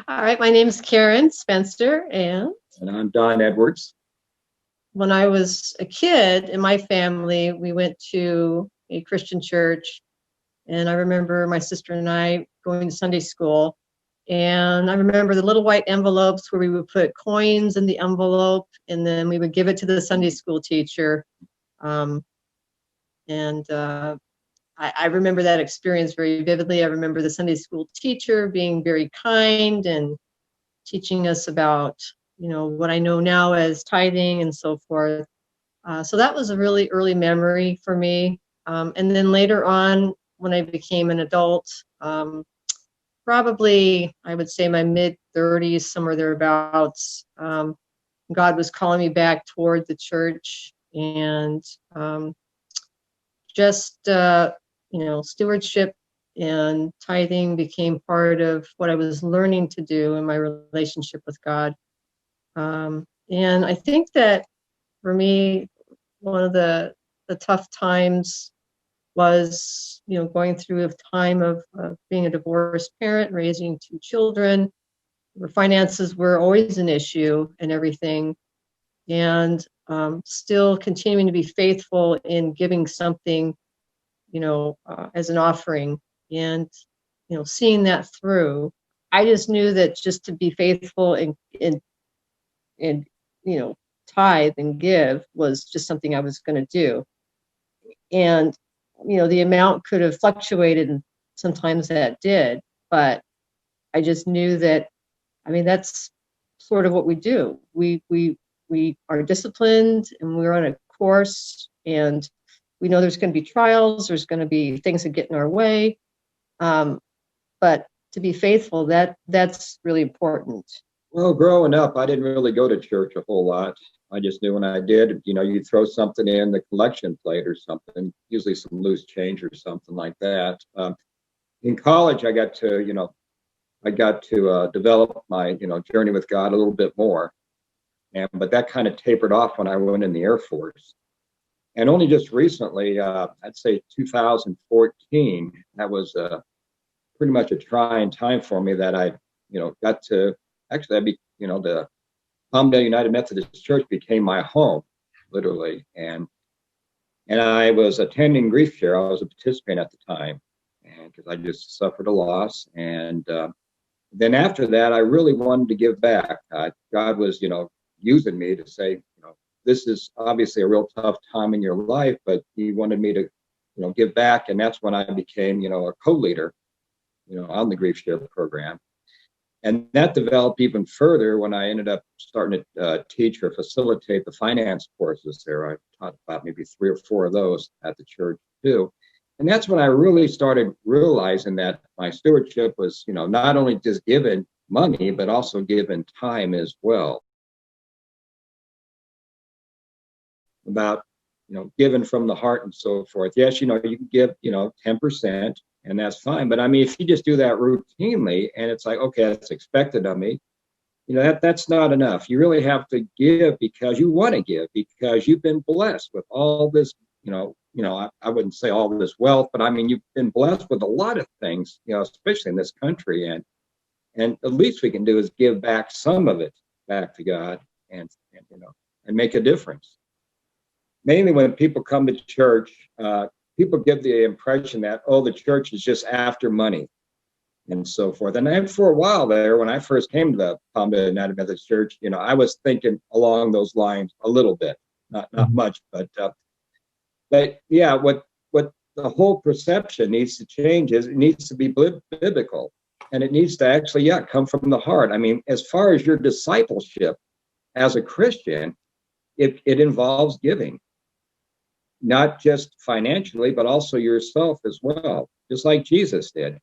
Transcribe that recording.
All right, my name's Karen Spencer, and I'm Don Edwards. when I was a kid in my family, we went to a Christian church, and I remember my sister and I going to Sunday school, and I remember the little white envelopes where we would put coins in the envelope, and then we would give it to the Sunday school teacher. I remember that experience very vividly. I remember the Sunday school teacher being very kind and teaching us about, what I know now as tithing and so forth. So that was a really early memory for me. And then later on, when I became an adult, probably I would say my mid 30s, somewhere thereabouts, God was calling me back toward the church, and stewardship and tithing became part of what I was learning to do in my relationship with God. And I think that for me, one of the tough times was, going through a time of being a divorced parent, raising two children, where finances were always an issue and everything. And still continuing to be faithful in giving something, as an offering, and, seeing that through. I just knew that just to be faithful and tithe and give was just something I was going to do. And, the amount could have fluctuated, and sometimes that did, but I just knew that, that's sort of what we do. We are disciplined, and we're on a course, and we know there's going to be trials, there's going to be things that get in our way. But to be faithful, that's really important. Well, growing up, I didn't really go to church a whole lot. I just knew when I did, you throw something in the collection plate or something, usually some loose change or something like that. In college, I got to develop my, journey with God a little bit more. But that kind of tapered off when I went in the Air Force. And only just recently, I'd say 2014, that was pretty much a trying time for me, that I, got to, actually, the Palmdale United Methodist Church became my home, literally. And I was attending grief share. I was a participant at the time, and because I just suffered a loss. And then after that, I really wanted to give back. God was, using me to say, this is obviously a real tough time in your life, but He wanted me to, give back. And that's when I became, a co-leader, on the grief share program. And that developed even further when I ended up starting to teach or facilitate the finance courses there. I taught about maybe 3 or 4 of those at the church too. And that's when I really started realizing that my stewardship was, not only just giving money, but also giving time as well. About, giving from the heart and so forth. Yes, you can give, 10%. And that's fine. But if you just do that routinely, and it's like, okay, that's expected of me, that's not enough. You really have to give because you want to give, because you've been blessed with all this, I wouldn't say all this wealth, but you've been blessed with a lot of things, especially in this country. And the least we can do is give back some of it back to God, and make a difference. Mainly when people come to church, people give the impression that, the church is just after money and so forth. And for a while there, when I first came to the Palmdale United Methodist Church, I was thinking along those lines a little bit, not much, but yeah, what the whole perception needs to change is it needs to be biblical, and it needs to actually, come from the heart. As far as your discipleship as a Christian, it involves giving. Not just financially, but also yourself as well, just like Jesus did.